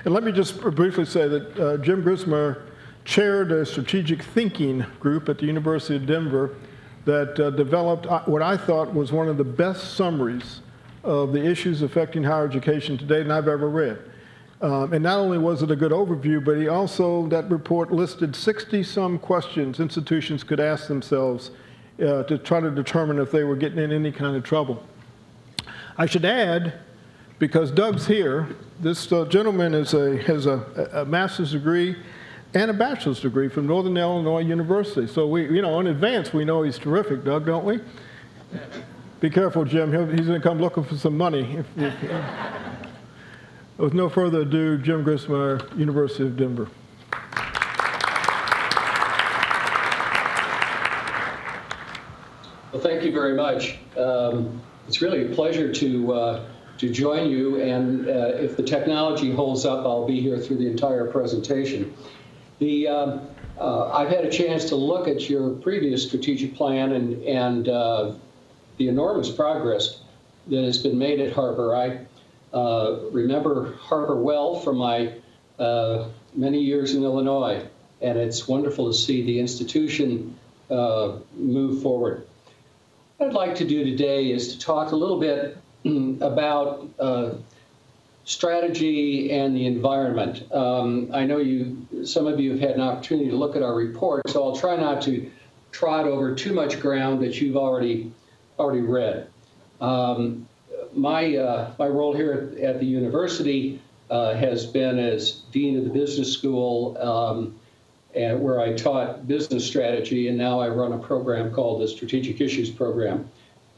And let me just briefly say that Jim Grismer chaired a strategic thinking group at the University of Denver that developed what I thought was one of the best summaries of the issues affecting higher education today than I've ever read. And not only was it a good overview, but he also, that report listed 60-some questions institutions could ask themselves to try to determine if they were getting in any kind of trouble. I should add, because Doug's here, this gentleman has a master's degree and a bachelor's degree from Northern Illinois University. So we, in advance, we know he's terrific, Doug, don't we? Be careful, Jim. He's going to come looking for some money. With no further ado, Jim Grismer, University of Denver. Well, thank you very much. It's really a pleasure to join you, and if the technology holds up, I'll be here through the entire presentation. I've had a chance to look at your previous strategic plan and the enormous progress that has been made at Harper. I remember Harper well from my many years in Illinois, and it's wonderful to see the institution move forward. What I'd like to do today is to talk a little bit about strategy and the environment. I know some of you have had an opportunity to look at our report, so I'll try not to trot over too much ground that you've already read. My role here at the university has been as dean of the business school, where I taught business strategy, and now I run a program called the Strategic Issues Program,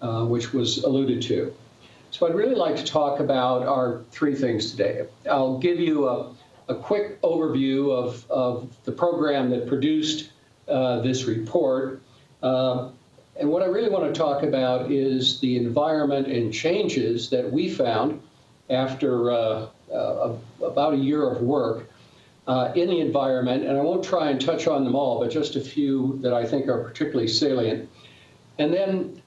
which was alluded to. So I'd really like to talk about our three things today. I'll give you a quick overview of the program that produced this report. And what I really want to talk about is the environment and changes that we found after about a year of work in the environment. And I won't try and touch on them all, but just a few that I think are particularly salient. And then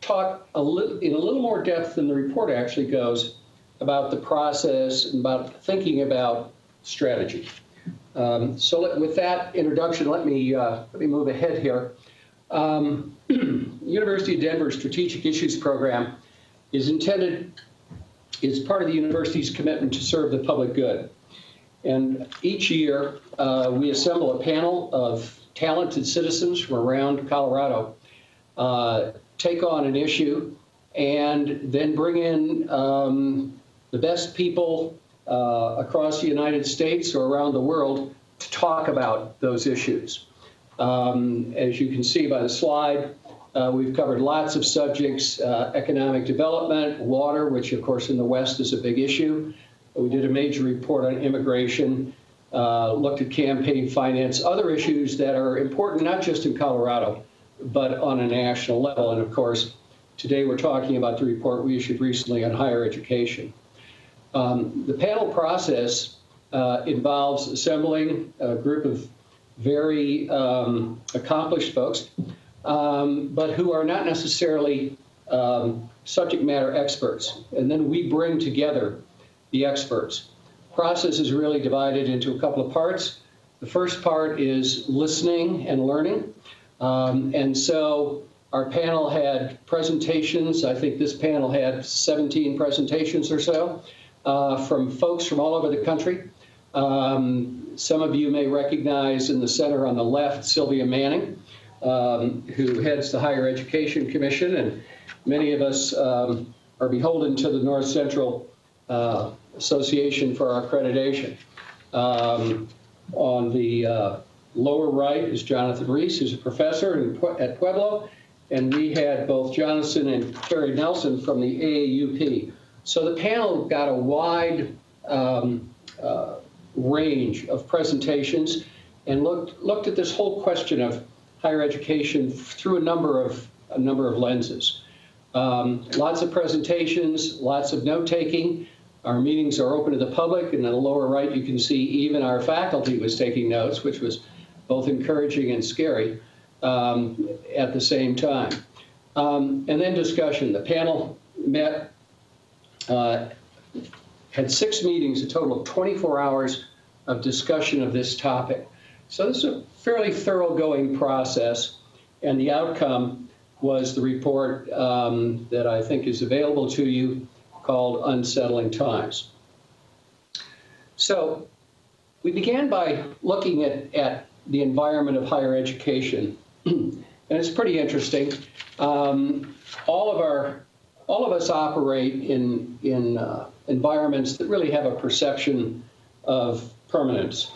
talk in a little more depth than the report actually goes about the process and about thinking about strategy. So with that introduction, let me move ahead here. University of Denver Strategic Issues Program is part of the university's commitment to serve the public good. And each year, we assemble a panel of talented citizens from around Colorado, take on an issue, and then bring in the best people across the United States or around the world to talk about those issues. As you can see by the slide, we've covered lots of subjects: economic development, water, which of course in the West is a big issue. We did a major report on immigration, looked at campaign finance, other issues that are important not just in Colorado, but on a national level. And of course, today we're talking about the report we issued recently on higher education. The panel process involves assembling a group of very accomplished folks, but who are not necessarily subject matter experts. And then we bring together the experts. Process is really divided into a couple of parts. The first part is listening and learning. And so our panel had presentations. I think this panel had 17 presentations or so from folks from all over the country. Some of you may recognize in the center on the left Sylvia Manning, who heads the Higher Education Commission, and many of us are beholden to the North Central Association for our accreditation. On the lower right is Jonathan Reese, who's a professor at Pueblo, and we had both Jonathan and Carrie Nelson from the AAUP. So the panel got a wide range of presentations and looked at this whole question of higher education through a number of lenses. Lots of presentations, lots of note-taking. Our meetings are open to the public, and on the lower right you can see even our faculty was taking notes, which was both encouraging and scary at the same time. And then discussion. The panel met, had had 6 meetings, a total of 24 hours of discussion of this topic. So this is a fairly thoroughgoing process, and the outcome was the report that I think is available to you called Unsettling Times. So we began by looking at the environment of higher education, and it's pretty interesting. All of us operate in environments that really have a perception of permanence.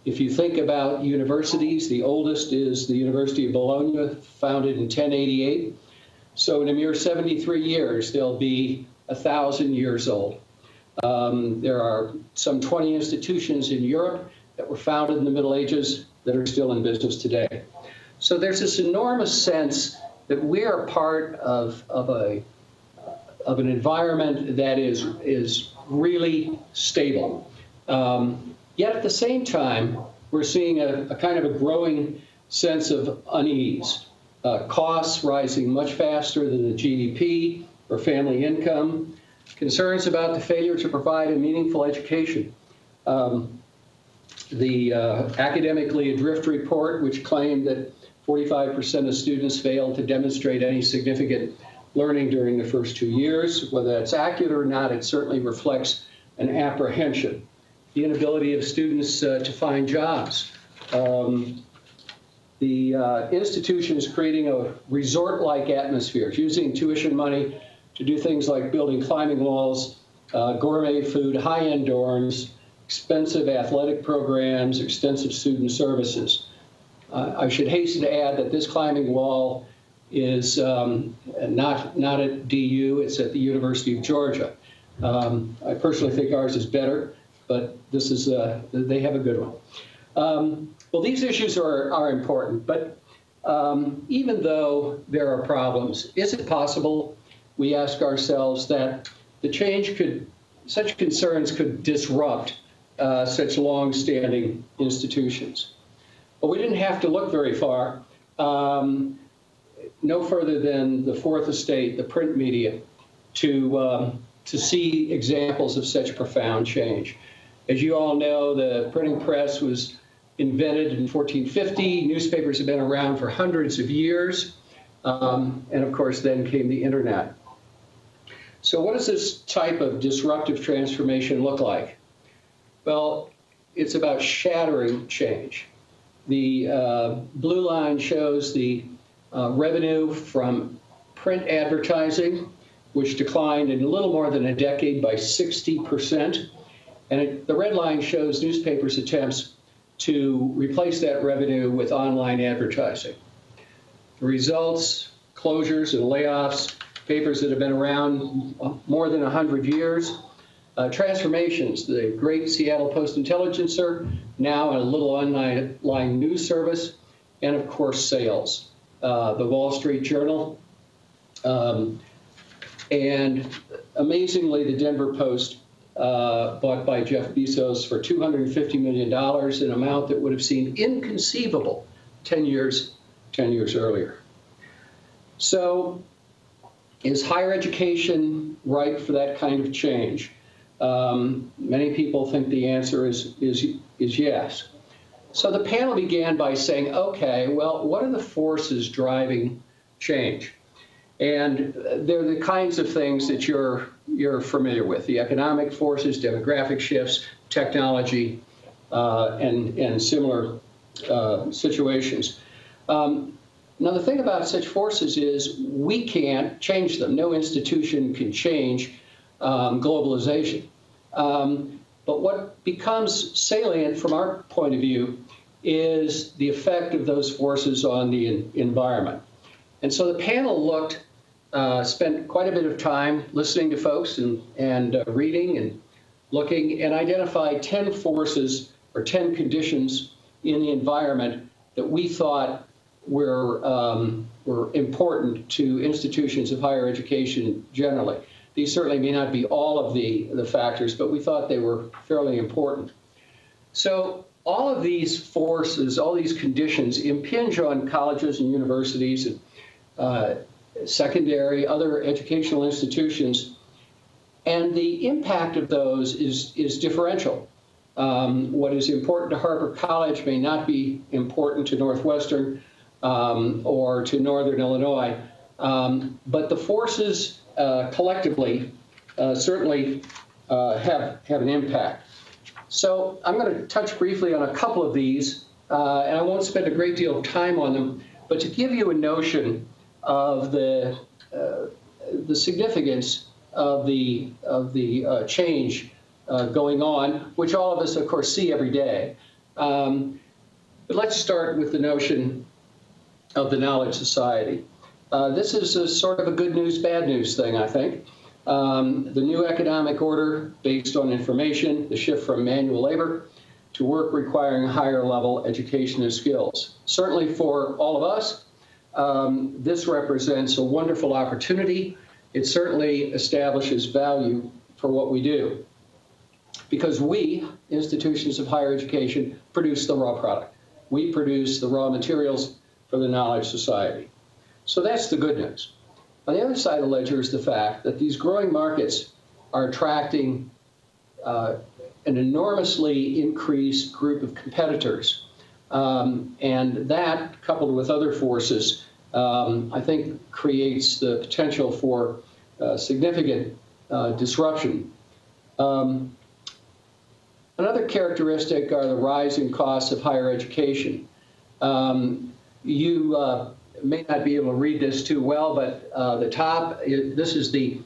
If you think about universities, the oldest is the University of Bologna, founded in 1088. So in a mere 73 years, they'll be 1,000 years old. There are some 20 institutions in Europe that were founded in the Middle Ages that are still in business today. So there's this enormous sense that we are part of an environment that is really stable. Yet at the same time, we're seeing a kind of a growing sense of unease. Costs rising much faster than the GDP or family income, concerns about the failure to provide a meaningful education. The academically adrift report, which claimed that 45% of students failed to demonstrate any significant learning during the first 2 years. Whether that's accurate or not, it certainly reflects an apprehension. The inability of students to find jobs. The institution is creating a resort-like atmosphere. It's using tuition money to do things like building climbing walls, gourmet food, high-end dorms, expensive athletic programs, extensive student services. I should hasten to add that this climbing wall is not at DU, it's at the University of Georgia. I personally think ours is better, but this is they have a good one. Well, these issues are important, but even though there are problems, is it possible, we ask ourselves, that such concerns could disrupt such long-standing institutions? Well, we didn't have to look very far, no further than the Fourth Estate, the print media, to see examples of such profound change. As you all know, the printing press was invented in 1450. Newspapers have been around for hundreds of years. And of course, then came the internet. So what does this type of disruptive transformation look like? Well, it's about shattering change. The blue line shows the revenue from print advertising, which declined in a little more than a decade by 60%. And the red line shows newspapers' attempts to replace that revenue with online advertising. The results, closures and layoffs, papers that have been around more than 100 years, transformations, the great Seattle Post-Intelligencer, now a little online news service, and of course sales. The Wall Street Journal, and amazingly the Denver Post, bought by Jeff Bezos for $250 million, an amount that would have seemed inconceivable 10 years earlier. So is higher education ripe for that kind of change? Many people think the answer is yes. So the panel began by saying, okay, well, what are the forces driving change? And they're the kinds of things that you're familiar with: the economic forces, demographic shifts, technology, and similar situations. Now, the thing about such forces is we can't change them. No institution can change globalization. But what becomes salient from our point of view is the effect of those forces on the environment. And so the panel spent quite a bit of time listening to folks and reading and looking, and identified 10 forces or 10 conditions in the environment that we thought were important to institutions of higher education generally. These certainly may not be all of the factors, but we thought they were fairly important. So all of these forces, all these conditions impinge on colleges and universities and secondary, other educational institutions And the impact of those is differential. What is important to Harper College may not be important to Northwestern or to Northern Illinois, but the forces collectively certainly have an impact. So I'm going to touch briefly on a couple of these, and I won't spend a great deal of time on them, but to give you a notion of the significance of the change going on, which all of us, of course, see every day. But let's start with the notion of the knowledge society. This is a sort of a good news, bad news thing, I think. The new economic order based on information, the shift from manual labor to work requiring higher level education and skills. Certainly for all of us, this represents a wonderful opportunity. It certainly establishes value for what we do, because we, institutions of higher education, produce the raw product. We produce the raw materials for the knowledge society. So that's the good news. On the other side of the ledger is the fact that these growing markets are attracting an enormously increased group of competitors. And that, coupled with other forces, I think creates the potential for significant disruption. Another characteristic are the rising costs of higher education. You may not be able to read this too well, but the top, this is the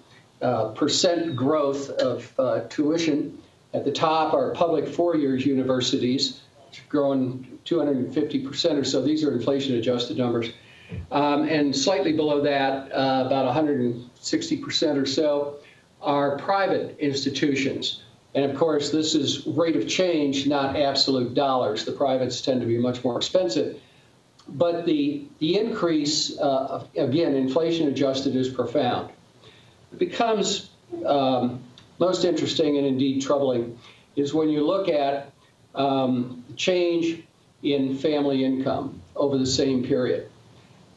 percent growth of tuition. At the top are public four-year universities, growing 250% or so. These are inflation-adjusted numbers. And slightly below that, about 160% or so, are private institutions. And of course, this is rate of change, not absolute dollars. The privates tend to be much more expensive. But the increase, again, inflation-adjusted, is profound. It becomes most interesting and indeed troubling is when you look at change in family income over the same period.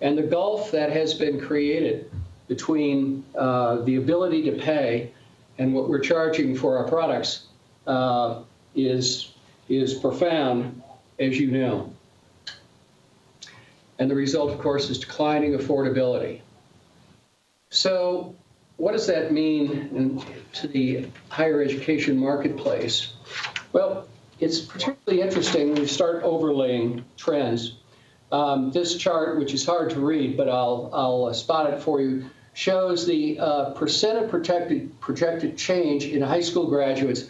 And the gulf that has been created between the ability to pay and what we're charging for our products is profound, as you know. And the result, of course, is declining affordability. So what does that mean to the higher education marketplace? Well, it's particularly interesting when you start overlaying trends. This chart, which is hard to read, but I'll spot it for you, shows the percent of projected change in high school graduates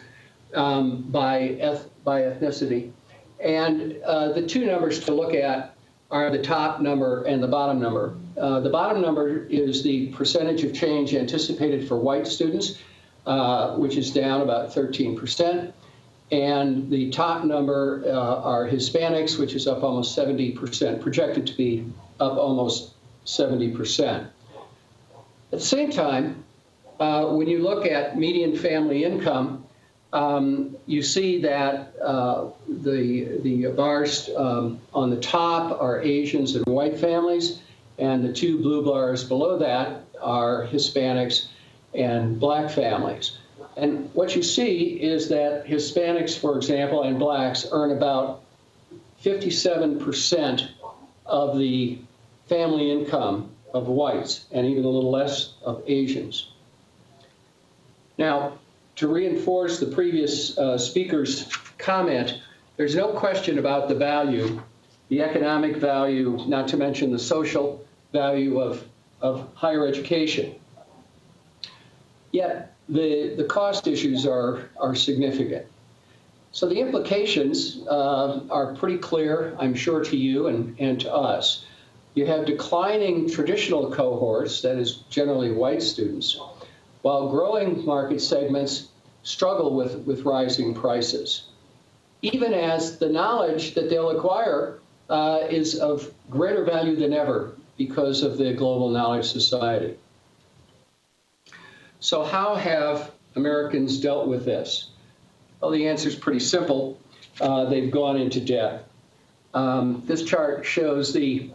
by ethnicity. And the two numbers to look at are the top number and the bottom number. The bottom number is the percentage of change anticipated for white students, which is down about 13%. And the top number are Hispanics, which is up almost 70%, projected to be up almost 70%. At the same time, when you look at median family income, you see that the bars on the top are Asians and white families, and the two blue bars below that are Hispanics and black families. And what you see is that Hispanics, for example, and blacks earn about 57% of the family income of whites, and even a little less of Asians. Now, to reinforce the previous speaker's comment, there's no question about the value, the economic value, not to mention the social value of higher education. Yet the cost issues are significant. So the implications are pretty clear, I'm sure, to you and to us. You have declining traditional cohorts, that is generally white students, while growing market segments struggle with rising prices, even as the knowledge that they'll acquire is of greater value than ever because of the global knowledge society. So how have Americans dealt with this? Well, the answer is pretty simple. They've gone into debt. This chart shows the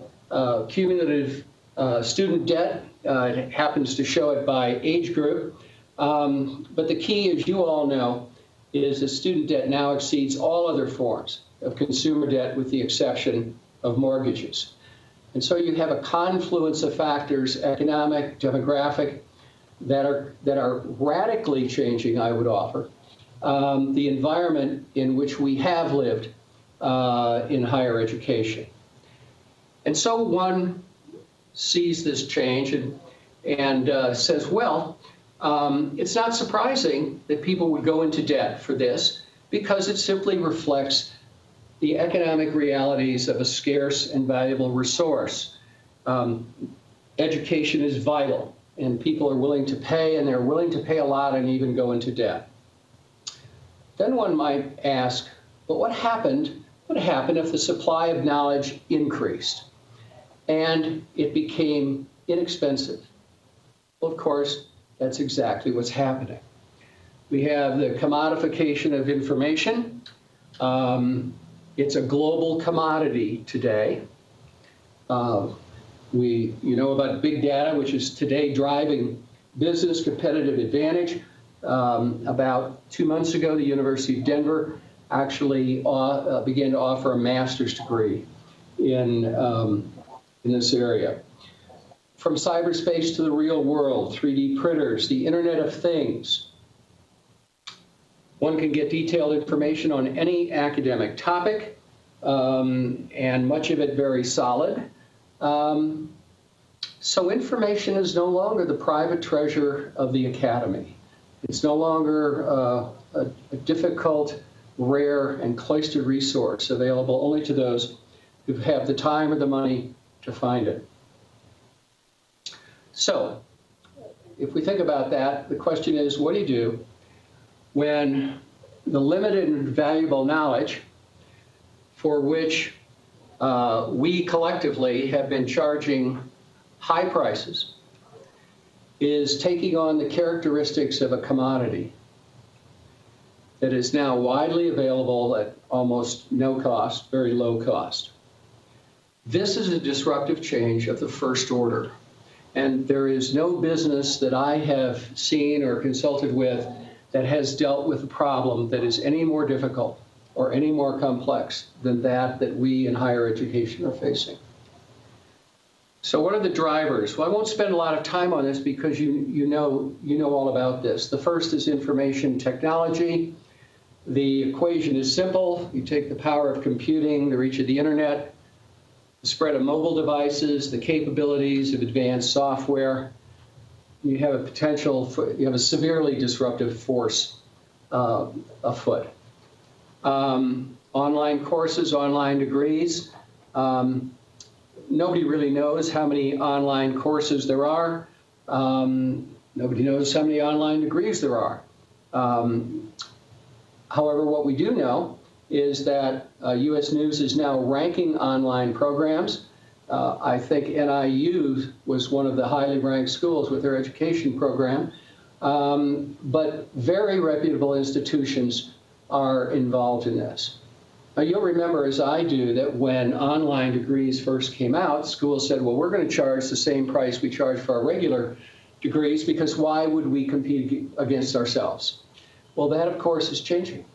cumulative student debt. It happens to show it by age group. But the key, as you all know, is that student debt now exceeds all other forms of consumer debt with the exception of mortgages. And so you have a confluence of factors, economic, demographic, that are radically changing, I would offer, the environment in which we have lived in higher education. And so one sees this change and says, well, it's not surprising that people would go into debt for this because it simply reflects the economic realities of a scarce and valuable resource. Education is vital, and people are willing to pay, and they're willing to pay a lot and even go into debt. Then one might ask, but what happened if the supply of knowledge increased and it became inexpensive? Well, of course, that's exactly what's happening. We have the commodification of information. It's a global commodity today. You know about big data, which is today driving business competitive advantage. About 2 months ago, the University of Denver actually began to offer a master's degree in this area. From cyberspace to the real world, 3D printers, the Internet of Things. One can get detailed information on any academic topic, and much of it very solid. So information is no longer the private treasure of the academy. It's no longer a difficult, rare, and cloistered resource available only to those who have the time or the money to find it. So, if we think about that, the question is, what do you do when the limited and valuable knowledge for which we collectively have been charging high prices is taking on the characteristics of a commodity that is now widely available at almost no cost, very low cost? This is a disruptive change of the first order. And there is no business that I have seen or consulted with that has dealt with a problem that is any more difficult or any more complex than that we in higher education are facing. So what are the drivers? Well, I won't spend a lot of time on this because you know all about this. The first is information technology. The equation is simple. You take the power of computing, the reach of the internet, the spread of mobile devices, the capabilities of advanced software. You have a severely disruptive force afoot. Online courses, online degrees. Nobody really knows how many online courses there are. Nobody knows how many online degrees there are. However, what we do know is that U.S. News is now ranking online programs. I think NIU was one of the highly ranked schools with their education program. But very reputable institutions are involved in this. Now, you'll remember, as I do, that when online degrees first came out, schools said, well, we're going to charge the same price we charge for our regular degrees, because why would we compete against ourselves? Well, that, of course, is changing.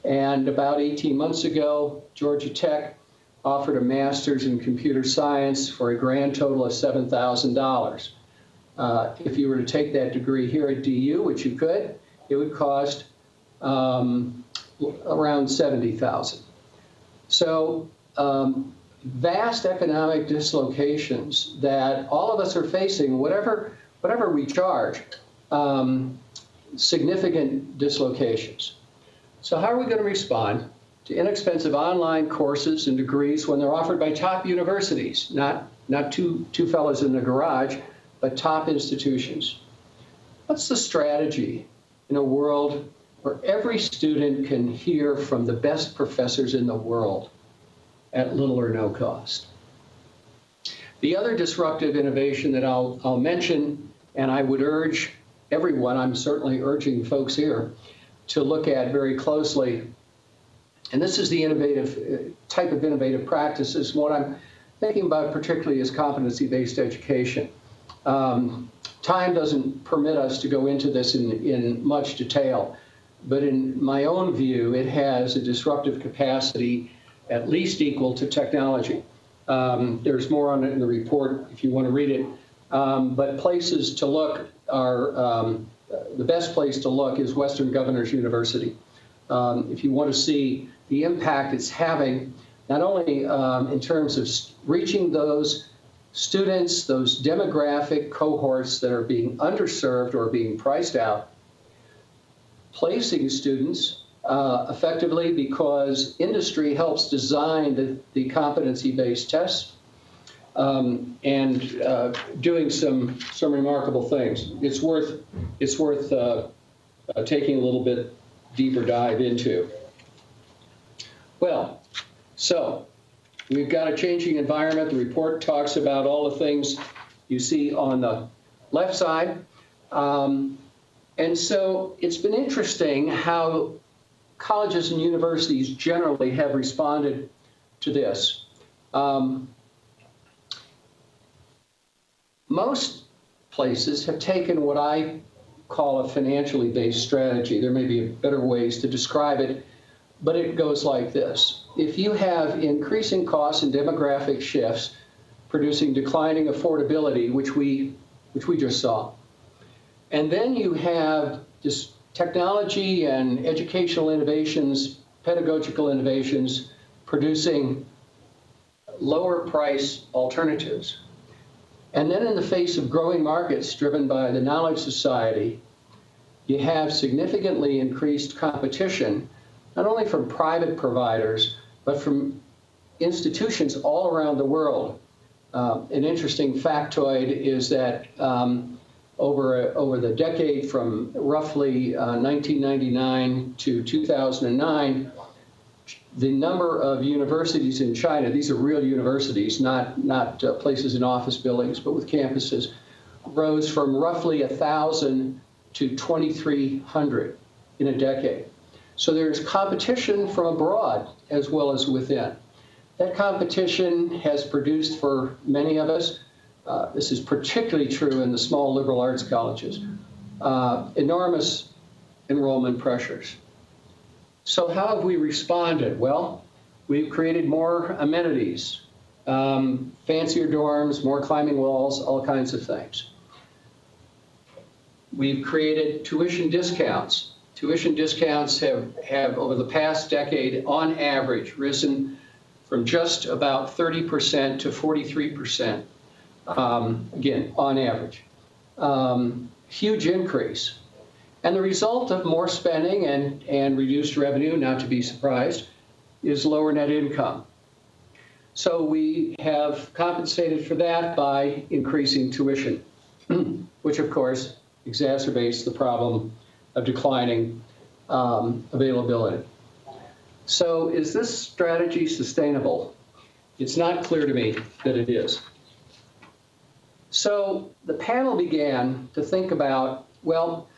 And about 18 months ago, Georgia Tech offered a master's in computer science for a grand total of $7,000. If you were to take that degree here at DU, which you could, it would cost around $70,000. So vast economic dislocations that all of us are facing, whatever we charge, significant dislocations. So how are we going to respond to inexpensive online courses and degrees when they're offered by top universities, not two fellows in the garage, but top institutions? What's the strategy in a world where every student can hear from the best professors in the world at little or no cost? The other disruptive innovation that I'll mention, and I would urge everyone, I'm certainly urging folks here, to look at very closely, and this is the innovative type of innovative practices. What I'm thinking about particularly is competency-based education. Time doesn't permit us to go into this in much detail, but in my own view, it has a disruptive capacity at least equal to technology. There's more on it in the report if you want to read it, but places to look are, the best place to look is Western Governors University. If you want to see the impact it's having, not only in terms of reaching those students, those demographic cohorts that are being underserved or being priced out, placing students effectively because industry helps design the competency-based tests, and doing some remarkable things. It's worth taking a little bit deeper dive into. Well, so we've got a changing environment. The report talks about all the things you see on the left side. And so it's been interesting how colleges and universities generally have responded to this. Most places have taken what I call a financially based strategy. There may be better ways to describe it, but it goes like this. If you have increasing costs and demographic shifts producing declining affordability, which we just saw, and then you have just technology and educational innovations, pedagogical innovations producing lower price alternatives. And then in the face of growing markets driven by the knowledge society, you have significantly increased competition, not only from private providers, but from institutions all around the world. An interesting factoid is that over the decade from roughly 1999 to 2009, the number of universities in China, these are real universities, not places in office buildings, but with campuses, rose from roughly 1,000 to 2,300 in a decade. So there's competition from abroad as well as within. That competition has produced for many of us, this is particularly true in the small liberal arts colleges, enormous enrollment pressures. So how have we responded? Well, we've created more amenities, fancier dorms, more climbing walls, all kinds of things. We've created tuition discounts. Tuition discounts have over the past decade, on average, risen from just about 30% to 43%. Again, on average. Huge increase. And the result of more spending and reduced revenue, not to be surprised, is lower net income. So we have compensated for that by increasing tuition, which of course exacerbates the problem of declining availability. So is this strategy sustainable? It's not clear to me that it is. So the panel began to think about, well,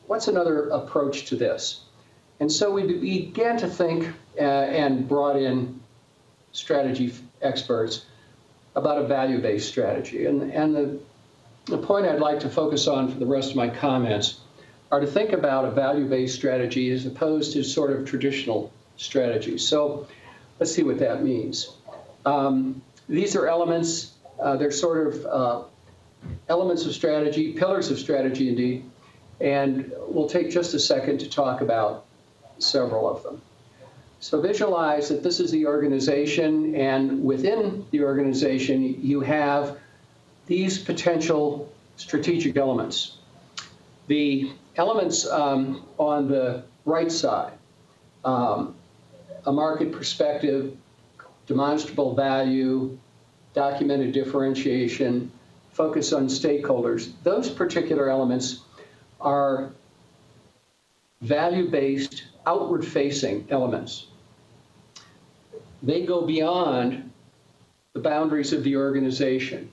what's another approach to this? And so we began to think and brought in strategy experts about a value-based strategy. And the point I'd like to focus on for the rest of my comments are to think about a value-based strategy as opposed to sort of traditional strategies. So let's see what that means. These are elements, they're sort of elements of strategy, pillars of strategy indeed, and we'll take just a second to talk about several of them. So visualize that this is the organization, and within the organization you have these potential strategic elements. The elements on the right side, a market perspective, demonstrable value, documented differentiation, focus on stakeholders, those particular elements are value-based, outward-facing elements. They go beyond the boundaries of the organization.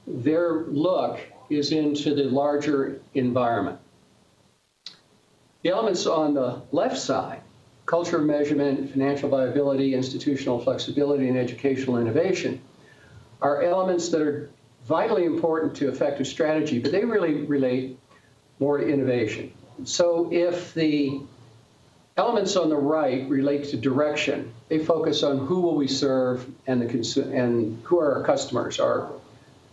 Their look is into the larger environment. The elements on the left side, culture of measurement, financial viability, institutional flexibility, and educational innovation, are elements that are vitally important to effective strategy, but they really relate more to innovation. So if the elements on the right relate to direction, they focus on who will we serve and who are our customers, our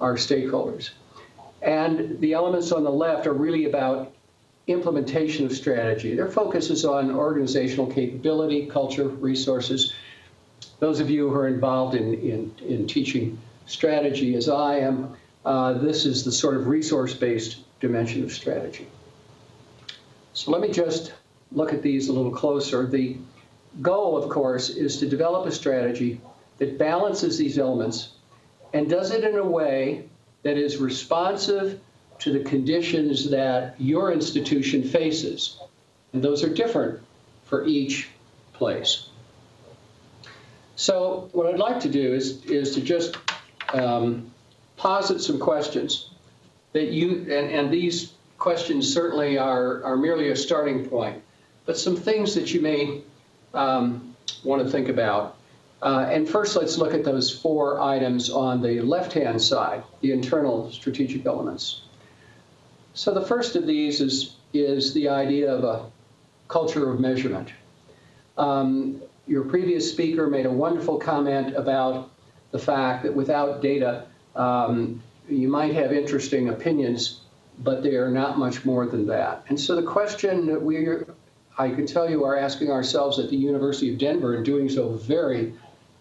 stakeholders. And the elements on the left are really about implementation of strategy. Their focus is on organizational capability, culture, resources. Those of you who are involved in teaching strategy, as I am, this is the sort of resource-based dimension of strategy. So let me just look at these a little closer. The goal, of course, is to develop a strategy that balances these elements and does it in a way that is responsive to the conditions that your institution faces. And those are different for each place. So what I'd like to do is to just posit some questions that and these questions certainly are merely a starting point, but some things that you may want to think about. And first, let's look at those 4 items on the left-hand side, the internal strategic elements. So the first of these is the idea of a culture of measurement. Your previous speaker made a wonderful comment about the fact that without data, you might have interesting opinions, but they are not much more than that. And so the question that I can tell you, are asking ourselves at the University of Denver, and doing so very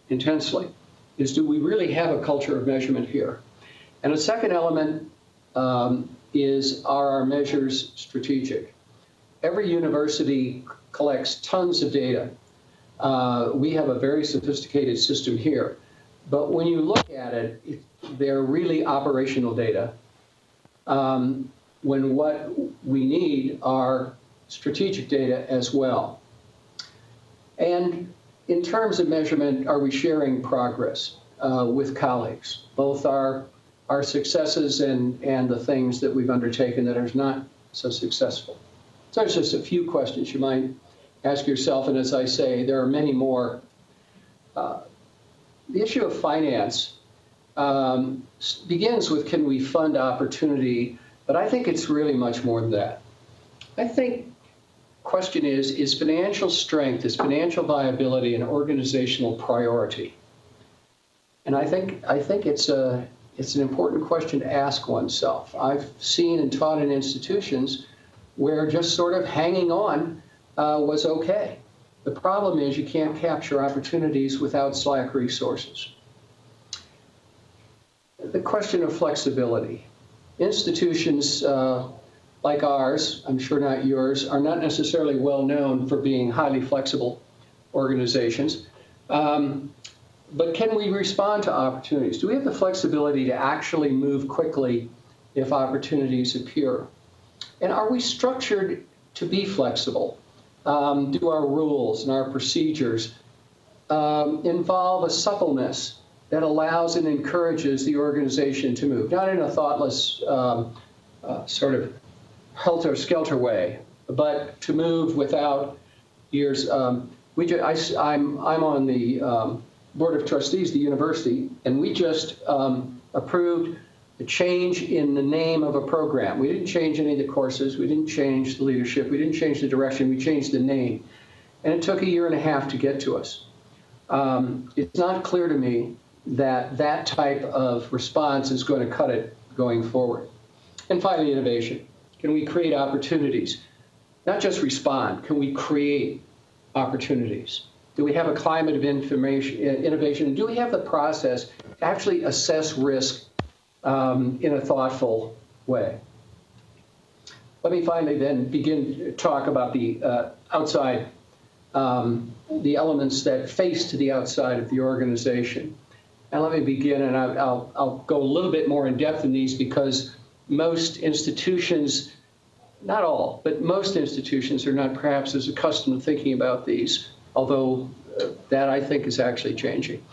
intensely, is do we really have a culture of measurement here? And a second element are our measures strategic? Every university collects tons of data. We have a very sophisticated system here. But when you look at it, they're really operational data, when what we need are strategic data as well. And in terms of measurement, are we sharing progress with colleagues, both our successes and the things that we've undertaken that are not so successful? So there's just a few questions you might ask yourself, and as I say, there are many more. The issue of finance begins with, can we fund opportunity? But I think it's really much more than that. I think the question is financial strength, is financial viability an organizational priority? And I think it's an important question to ask oneself. I've seen and taught in institutions where just sort of hanging on was okay. The problem is you can't capture opportunities without slack resources. The question of flexibility. Institutions like ours, I'm sure not yours, are not necessarily well known for being highly flexible organizations. But can we respond to opportunities? Do we have the flexibility to actually move quickly if opportunities appear? And are we structured to be flexible? Do our rules and our procedures involve a suppleness that allows and encourages the organization to move, not in a thoughtless sort of helter-skelter way, but to move without years. I'm on the Board of Trustees of the university, and we just approved a change in the name of a program. We didn't change any of the courses. We didn't change the leadership. We didn't change the direction. We changed the name. And it took 1.5 years to get to us. It's not clear to me that that type of response is going to cut it going forward. And finally, innovation. Can we create opportunities? Not just respond. Can we create opportunities? Do we have a climate of innovation? Do we have the process to actually assess risk in a thoughtful way? Let me finally then begin to talk about the outside, the elements that face to the outside of the organization. And let me begin, and I'll go a little bit more in depth in these because most institutions, not all, but most institutions are not perhaps as accustomed to thinking about these, although that I think is actually changing.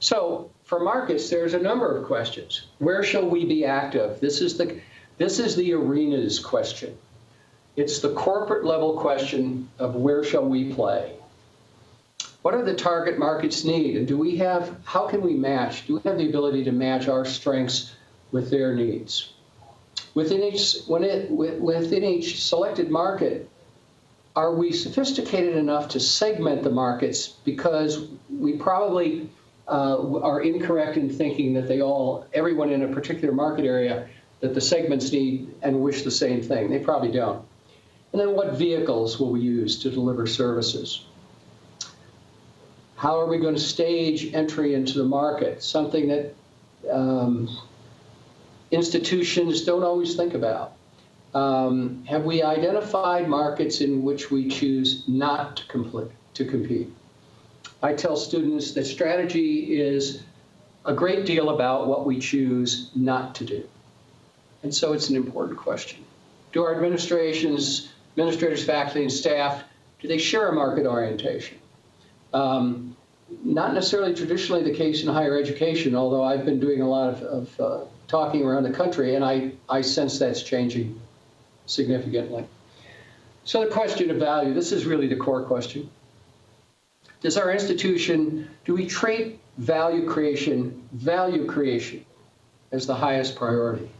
So for Marcus, there's a number of questions. Where shall we be active? This is the arenas question. It's the corporate level question of where shall we play? What are the target markets need? And how can we match? Do we have the ability to match our strengths with their needs. Within each selected market, are we sophisticated enough to segment the markets? Because we probably are incorrect in thinking that everyone in a particular market area, that the segments need and wish the same thing. They probably don't. And then what vehicles will we use to deliver services? How are we going to stage entry into the market? Something that institutions don't always think about. Have we identified markets in which we choose not to compete? I tell students that strategy is a great deal about what we choose not to do. And so it's an important question. Do our administrators, faculty, and staff, do they share a market orientation? Not necessarily traditionally the case in higher education, although I've been doing a lot of talking around the country, and I sense that's changing significantly. So the question of value, this is really the core question. Does our institution, do we treat value creation as the highest priority?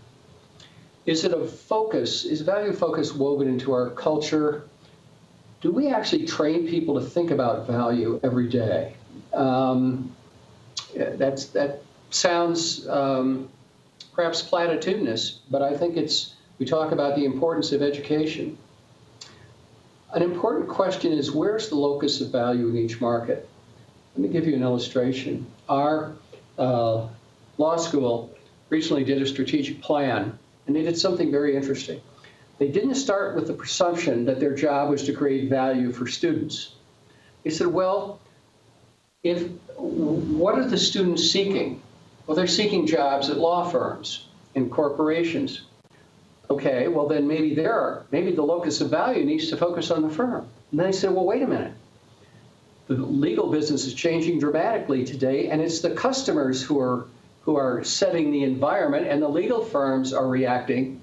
Is it a focus, is value focus woven into our culture? Do we actually train people to think about value every day? That sounds perhaps platitudinous, but I think we talk about the importance of education. An important question is, where's the locus of value in each market? Let me give you an illustration. Our law school recently did a strategic plan, and they did something very interesting. They didn't start with the presumption that their job was to create value for students. They said, well, what are the students seeking? Well, they're seeking jobs at law firms and corporations. Okay, well then maybe the locus of value needs to focus on the firm. And then they said, well, wait a minute. The legal business is changing dramatically today, and it's the customers who are setting the environment, and the legal firms are reacting,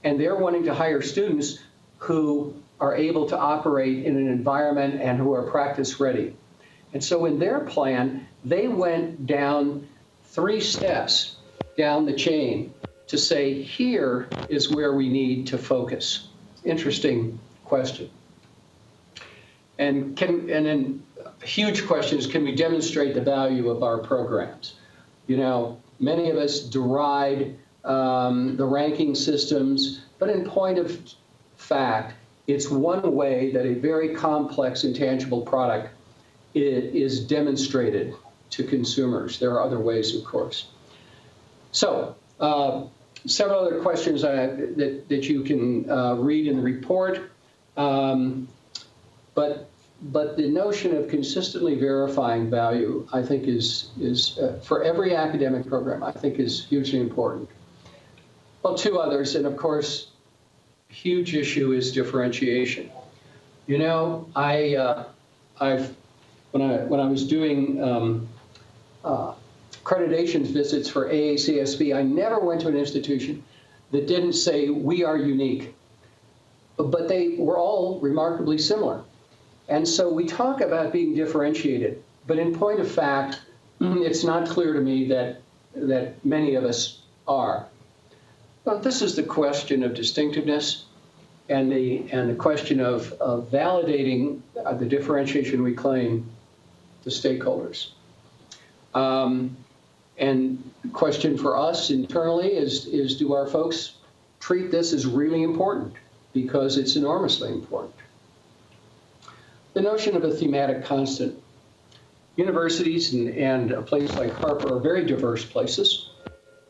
and they're wanting to hire students who are able to operate in an environment and who are practice ready. And so in their plan, they went down 3 steps down the chain to say, here is where we need to focus. Interesting question. And then a huge question is, can we demonstrate the value of our programs? You know, many of us deride the ranking systems, but in point of fact, it's one way that a very complex intangible product is demonstrated to consumers. There are other ways, of course. So, several other questions that you can read in the report, but the notion of consistently verifying value, I think, is for every academic program, I think, is hugely important. Well, 2 others, and of course, huge issue is differentiation. You know, when I was doing accreditations visits for AACSB, I never went to an institution that didn't say, we are unique. But they were all remarkably similar. And so we talk about being differentiated, but in point of fact, it's not clear to me that many of us are. Well, this is the question of distinctiveness and the question of validating the differentiation we claim to stakeholders. And the question for us internally is do our folks treat this as really important? Because it's enormously important. The notion of a thematic constant. Universities and a place like Harper are very diverse places.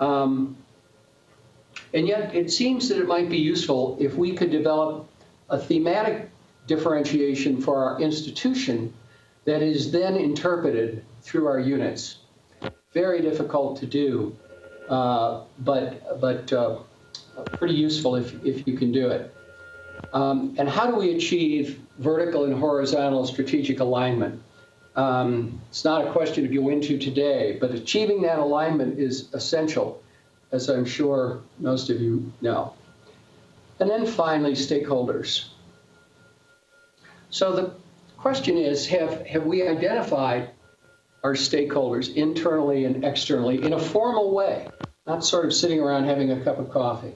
And yet it seems that it might be useful if we could develop a thematic differentiation for our institution that is then interpreted through our units. Very difficult to do, but pretty useful if you can do it. And how do we achieve vertical and horizontal strategic alignment? It's not a question to go into today, but achieving that alignment is essential, as I'm sure most of you know. And then finally, stakeholders. So the question is, have we identified our stakeholders internally and externally in a formal way? not sort of sitting around having a cup of coffee.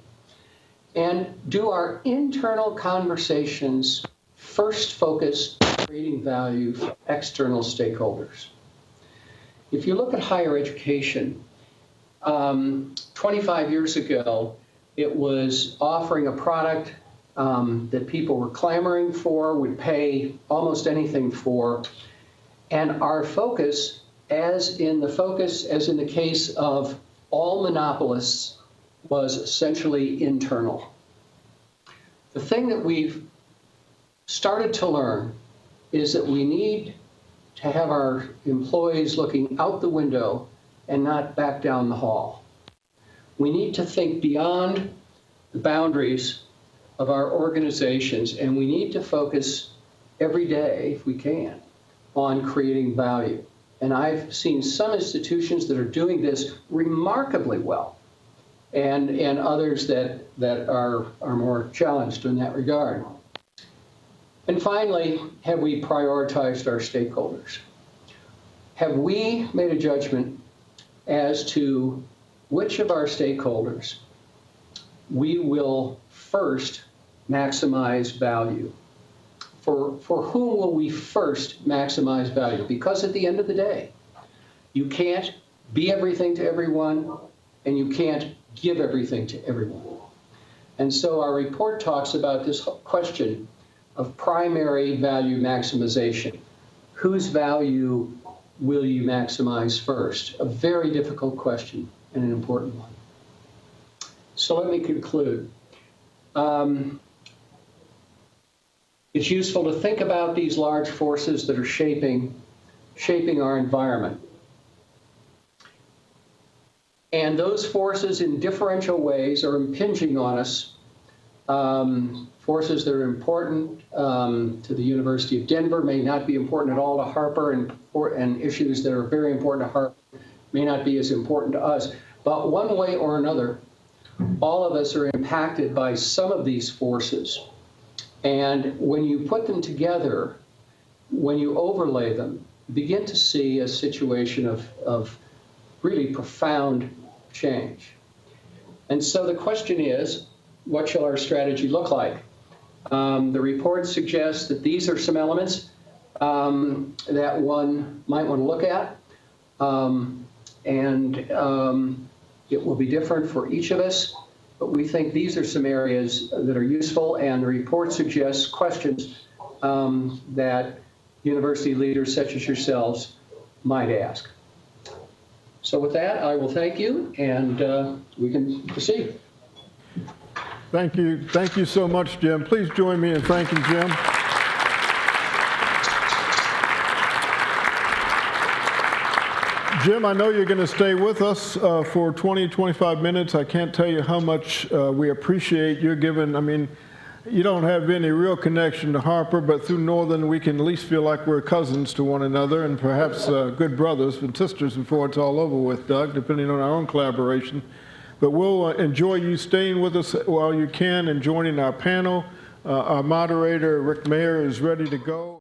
And do our internal conversations first focus on creating value for external stakeholders? If you look at higher education, 25 years ago, it was offering a product that people were clamoring for, would pay almost anything for. And our focus, as in the case of all monopolists, was essentially internal. The thing that we've started to learn is that we need to have our employees looking out the window and not back down the hall. We need to think beyond the boundaries of our organizations, and we need to focus every day, if we can, on creating value. And I've seen some institutions that are doing this remarkably well, and others that are more challenged in that regard. And finally, have we prioritized our stakeholders? Have we made a judgment as to which of our stakeholders we will first maximize value? For whom will we first maximize value? Because at the end of the day, you can't be everything to everyone, and you can't give everything to everyone. And so our report talks about this question of primary value maximization. Whose value will you maximize first? A very difficult question and an important one. So let me conclude. It's useful to think about these large forces that are shaping our environment. And those forces in differential ways are impinging on us. Forces that are important to the University of Denver may not be important at all to Harper, and issues that are very important to Harper may not be as important to us. But one way or another, all of us are impacted by some of these forces. And when you put them together, when you overlay them, you begin to see a situation of really profound change. And so the question is, what shall our strategy look like? The report suggests that these are some elements that one might want to look at. It will be different for each of us, but we think these are some areas that are useful, and the report suggests questions that university leaders such as yourselves might ask. So with that, I will thank you, and we can proceed. Thank you. Thank you so much, Jim. Please join me in thanking Jim. Jim, I know you're going to stay with us for 20, 25 minutes. I can't tell you how much we appreciate your giving. I mean, you don't have any real connection to Harper, but through Northern, we can at least feel like we're cousins to one another, and perhaps good brothers and sisters before it's all over with, Doug, depending on our own collaboration. But we'll enjoy you staying with us while you can and joining our panel. Our moderator, Rick Mayer, is ready to go.